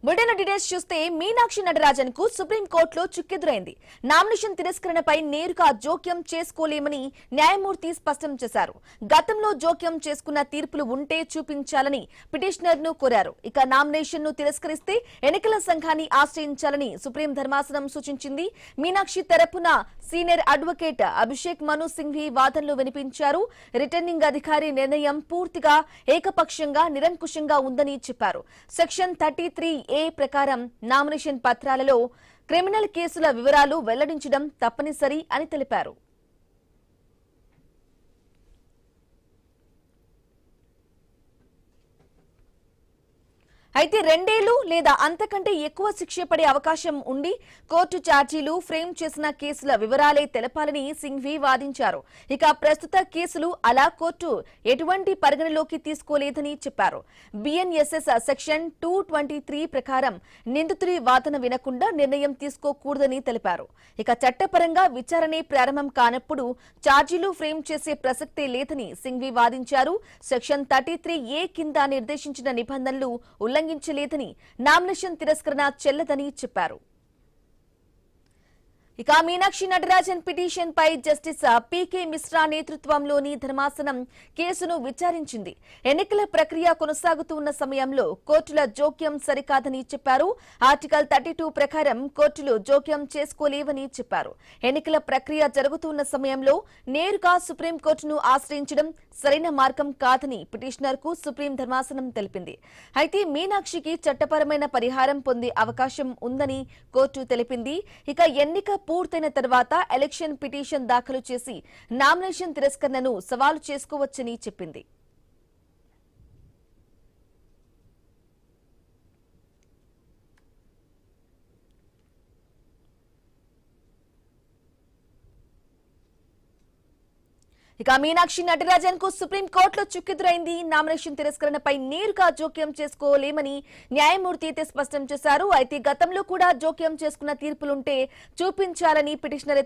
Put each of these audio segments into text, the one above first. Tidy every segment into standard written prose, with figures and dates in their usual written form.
Bulletin details చూస్తే మీనాక్షి నటరాజన్ కు supreme కోర్టులో చుక్కెదురైంది. నామినేషన్ తిరస్కరణపై నేరుగా జోక్యం చేసుకోలేమని న్యాయమూర్తి స్పష్టం చేశారు. గతంలో జోక్యం చేసుకున్న తీర్పులు ఉంటే చూపించాలని పిటిషనర్ ను కోరారు. ఇక నామినేషన్ ను తిరస్కరిస్తే ఎన్నికల సంఘాన్ని ఆశ్రయించాలని సుప్రీం ధర్మాసనం సూచించింది. మీనాక్షి తరపున సీనియర్ అడ్వకేట్ అభిషేక్ మను సింఘ్వి వాదనలు వినిపించారు. రిటర్నింగ్ అధికారి నిర్ణయం పూర్తిగా ఏకపక్షంగా నిరంకుశంగా ఉందని చెప్పారు. సెక్షన్ 33A ప్రకారం నామినేషన్ పత్రాలలో క్రిమినల్ కేసుల వివరాలు వెల్లడించడం తప్పనిసరి అని తెలిపారు. అయితే 2 ఏళ్లు లేదా అంతకంటే ఎక్కువ శిక్ష పడే అవకాశం ఉండి కోర్టు ఛార్జీలు ఫ్రేమ్ చేసిన కేసుల వివరాలే తెలపాలని సింఘ్వి వాదించారు. ఇక ప్రస్తుత కేసులు అలా కోర్టు ఎటువంటి పరిగణలోకి తీసుకోలేదని చెప్పారు. బిఎన్ఎస్ఎస్ సెక్షన్ 223 ప్రకారం నిందితుడి వాదన వినకుండా నిర్ణయం తీసుకోకూడదని తెలిపారు. ఇక చట్టపరంగా విచారణే ప్రారంభం కానప్పుడు ఛార్జీలు ఫ్రేమ్ చేసే ప్రసక్తే లేదని సింఘ్వి వాదించారు. సెక్షన్ 33A కింద నిర్దేశించిన నిబంధనలు ఉల్లంఘించలేదని, నామినేషన్ తిరస్కరణ చెల్లదని చెప్పారు. ఇక మీనాక్షి నటరాజన్ పిటిషన్ పై జస్టిస్ పీకే మిశ్రా నేతృత్వంలోని ధర్మాసనం కేసును విచారించింది. ఎన్నికల ప్రక్రియ కొనసాగుతూ ఉన్న సమయంలో కోర్టుల జోక్యం సరికాదని చెప్పారు. ఆర్టికల్ 32 ప్రకారం కోర్టులు జోక్యం చేసుకోలేవని చెప్పారు. ఎన్నికల ప్రక్రియ జరుగుతున్న సమయంలో నేరుగా సుప్రీంకోర్టును ఆశ్రయించడం సరైన మార్గం కాదని పిటిషనర్ కు సుప్రీం ధర్మాసనం తెలిపింది. అయితే మీనాక్షికి చట్టపరమైన పరిహారం పొందే అవకాశం ఉందని కోర్టు తెలిపింది. ఇక ఎన్నిక పూర్తయిన తర్వాత ఎలక్షన్ పిటిషన్ దాఖలు చేసి నామినేషన్ తిరస్కరణను సవాలు చేసుకోవచ్చని చెప్పింది. ఇక మీనాక్షి నటరాజన్ కు సుప్రీం కోర్టులో చుక్కెదురైంది. నామినేషన్ తిరస్కరణపై నేరుగా జోక్యం చేసుకోలేమని న్యాయమూర్తి అయితే స్పష్టం చేశారు. అయితే గతంలో కూడా జోక్యం చేసుకున్న తీర్పులుంటే చూపించాలని పిటిషనర్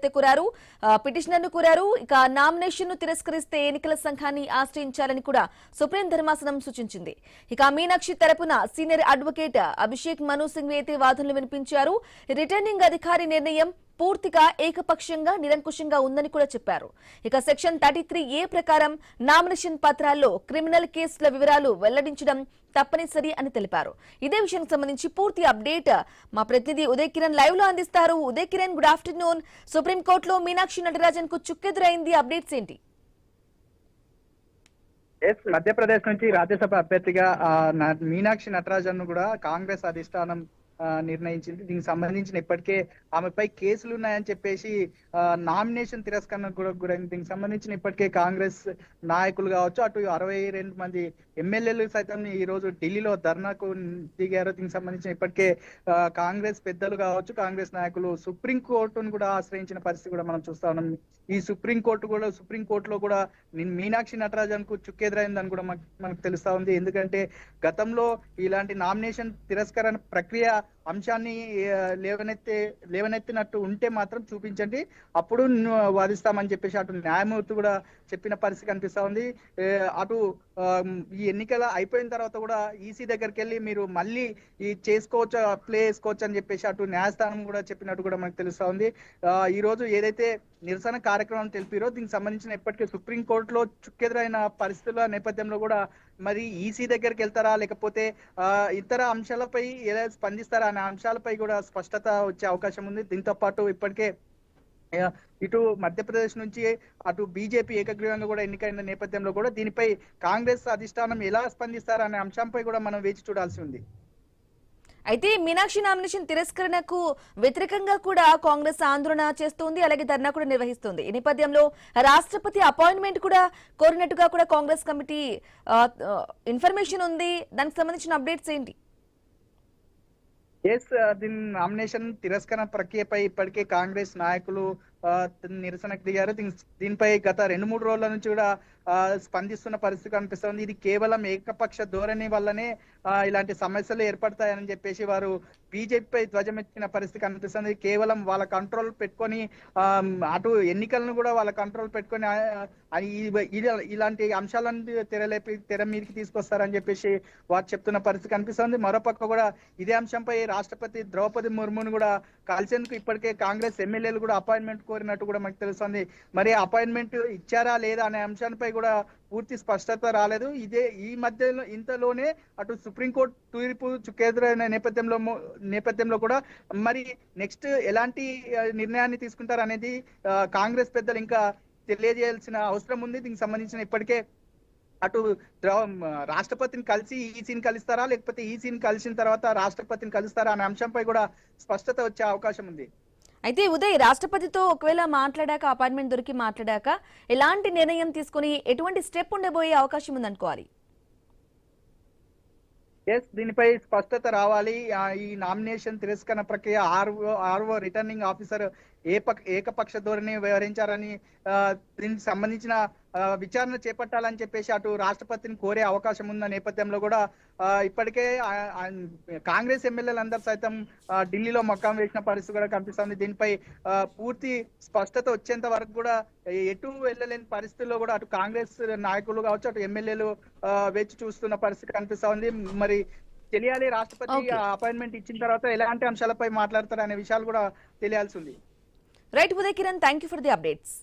ను కోరారు. ఇక నామినేషన్ ను తిరస్కరిస్తే ఎన్నికల సంఘాన్ని ఆశ్రయించాలని కూడా సుప్రీం ధర్మాసనం సూచించింది. ఇక మీనాక్షి తరపున సీనియర్ అడ్వకేట్ అభిషేక్ మను సింఘ్వి అయితే వాదనలు వినిపించారు. రిటర్నింగ్ అధికారి నిర్ణయం పూర్తిగా ఏకపక్షంగా నిరంకుశంగా ఉందని కూడా చెప్పారు. ఇక సెక్షన్ 33A ప్రకారం నామినేషన్ పత్రాల్లో క్రిమినల్ కేసుల వివరాలు వెల్లడించడం తప్పనిసరి అని తెలిపారు. ఇదే విషయానికి సంబంధించి పూర్తి అప్డేట్ మా ప్రతినిధి ఉదయ్ కిరణ్ లైవ్ లో అందిస్తారు. Uday Kiran, good afternoon. సుప్రీంకోర్టులో మీనాక్షి నటరాజన్ కు చుక్కెదురైంది, అప్డేట్స్ ఏంటి? మధ్యప్రదేశ్ నుంచి రాజ్యసభ అభ్యర్థిగా మీనాక్షి నటరాజన్ ను కూడా కాంగ్రెస్ అధిష్టానం నిర్ణయించింది. దీనికి సంబంధించిన ఇప్పటికే ఆమెపై కేసులు ఉన్నాయని చెప్పేసి నామినేషన్ తిరస్కరణ కూడా గురైంది. దీనికి సంబంధించిన ఇప్పటికే కాంగ్రెస్ నాయకులు కావచ్చు, అటు 62 మంది ఎమ్మెల్యేలు సైతం ఈ రోజు ఢిల్లీలో ధర్నాకు దిగారు. దీనికి సంబంధించిన ఇప్పటికే కాంగ్రెస్ పెద్దలు కావచ్చు, కాంగ్రెస్ నాయకులు సుప్రీం కోర్టును కూడా ఆశ్రయించిన పరిస్థితి కూడా మనం చూస్తా ఉన్నాం. ఈ సుప్రీం కోర్టులో కూడా మీనాక్షి నటరాజన్ కు చుక్కెదురైందని కూడా మనకు తెలుస్తా ఉంది. ఎందుకంటే గతంలో ఇలాంటి నామినేషన్ తిరస్కరణ ప్రక్రియ అంశాన్ని లేవనెత్తినట్టు ఉంటే మాత్రం చూపించండి, అప్పుడు వాదిస్తామని చెప్పేసి అటు న్యాయమూర్తి కూడా చెప్పిన పరిస్థితి కనిపిస్తా ఉంది. అటు ఈ ఎన్నికల అయిపోయిన తర్వాత కూడా ఈసీ దగ్గరికి వెళ్ళి మీరు మళ్ళీ ఈ చేసుకోవచ్చు, అప్లై చేసుకోవచ్చు అని చెప్పేసి అటు న్యాయస్థానం కూడా చెప్పినట్టు కూడా మనకు తెలుస్తా ఉంది. ఈ రోజు ఏదైతే నిరసన కార్యక్రమం తెలిపిరో దీనికి సంబంధించిన ఇప్పటికే సుప్రీంకోర్టులో చుక్కెదురైన పరిస్థితుల నేపథ్యంలో కూడా మరి ఈసీ దగ్గరికి వెళ్తారా, లేకపోతే ఇతర అంశాలపై ఎలా స్పందిస్తారా అనే అంశాలపై కూడా స్పష్టత వచ్చే అవకాశం ఉంది. దీంతో పాటు ఇప్పటికే ఇటు మధ్యప్రదేశ్ నుంచి అటు బీజేపీ ఏకగ్రీవంగా కూడా ఎన్నికైన నేపథ్యంలో కూడా దీనిపై కాంగ్రెస్ అధిష్టానం ఎలా స్పందిస్తారా అనే అంశంపై కూడా మనం వేచి చూడాల్సి ఉంది. అయితే మీనాక్షి నామినేషన్ తిరస్కరణకు వ్యతిరేకంగా కూడా కాంగ్రెస్ ఆందోళన చేస్తోంది, అలాగే ధర్నా కూడా నిర్వహిస్తుంది. ఈ నేపథ్యంలో రాష్ట్రపతి అపాయింట్మెంట్ కూడా కోరినట్టుగా కూడా కాంగ్రెస్ కమిటీ ఇన్ఫర్మేషన్ ఉంది. దానికి సంబంధించిన అప్డేట్స్ ఏంటి? దీని నామినేషన్ తిరస్కరణ ప్రక్రియపై ఇప్పటికే కాంగ్రెస్ నాయకులు నిరసనకు దిగారు. దీనిపై గత 2-3 రోజుల నుంచి కూడా స్పందిస్తున్న పరిస్థితి కనిపిస్తుంది. ఇది కేవలం ఏకపక్ష ధోరణి వల్లనే ఇలాంటి సమస్యలు ఏర్పడతాయని చెప్పేసి వారు బీజేపీపై ధ్వజమెత్తిన పరిస్థితి కనిపిస్తుంది. కేవలం వాళ్ళ కంట్రోల్ పెట్టుకొని అటు ఎన్నికలను కూడా వాళ్ళ కంట్రోల్ పెట్టుకొని ఇలాంటి అంశాలను తెర మీదకి తీసుకొస్తారని చెప్పేసి వారు చెప్తున్న పరిస్థితి కనిపిస్తుంది. మరోపక్క కూడా ఇదే అంశంపై రాష్ట్రపతి ద్రౌపది ముర్మును కూడా కలిసేందుకు ఇప్పటికే కాంగ్రెస్ ఎమ్మెల్యేలు కూడా అపాయింట్మెంట్ కోరినట్టు కూడా మనకు తెలుస్తుంది. మరి అపాయింట్మెంట్ ఇచ్చారా లేదా అనే అంశాలపై కూడా పూర్తి స్పష్టత రాలేదు. ఈ మధ్యలో ఇంతలోనే అటు సుప్రీంకోర్టు తీర్పు చుక్కెదురైన నేపథ్యంలో కూడా మరి నెక్స్ట్ ఎలాంటి నిర్ణయాన్ని తీసుకుంటారు అనేది కాంగ్రెస్ పెద్దలు ఇంకా తెలియజేయాల్సిన అవసరం ఉంది. దీనికి సంబంధించిన ఇప్పటికే అటు రాష్ట్రపతిని కలిసి ఈసీని కలుస్తారా, లేకపోతే ఈసీని కలిసిన తర్వాత రాష్ట్రపతిని కలుస్తారా అనే అంశంపై కూడా స్పష్టత వచ్చే అవకాశం ఉంది. అయితే ఉదయ్, రాష్ట్రపతితో ఒకవేళ మాట్లాడాక, అపాయింట్మెంట్ దొరికి మాట్లాడాక ఎలాంటి నిర్ణయం తీసుకుని ఎటువంటి స్టెప్ ఉండబోయే అవకాశం ఉందనుకోవాలి? దీనిపై స్పష్టత రావాలి. ఈ నామినేషన్ తిరస్కరణ ప్రక్రియ ఆర్ఓ రిటర్నింగ్ ఆఫీసర్ ఏకపక్ష ధోరణి వ్యవహరించారని దీనికి సంబంధించిన విచారణ చేపట్టాలని చెప్పేసి అటు రాష్ట్రపతిని కోరే అవకాశం ఉన్న నేపథ్యంలో కూడా ఇప్పటికే కాంగ్రెస్ ఎమ్మెల్యేలందరూ సైతం ఢిల్లీలో మకాం వేసిన పరిస్థితి కూడా కనిపిస్తుంది. దీనిపై పూర్తి స్పష్టత వచ్చేంత వరకు కూడా ఎటు వెళ్ళలేని పరిస్థితుల్లో కూడా అటు కాంగ్రెస్ నాయకులు కావచ్చు, అటు ఎమ్మెల్యేలు వేచి చూస్తున్న పరిస్థితి కనిపిస్తా ఉంది. మరి తెలియాలి రాష్ట్రపతి అపాయింట్మెంట్ ఇచ్చిన తర్వాత ఎలాంటి అంశాలపై మాట్లాడతారు అనే విషయాలు కూడా తెలియాల్సి ఉంది. Right Uday Kiran, thank you for the updates.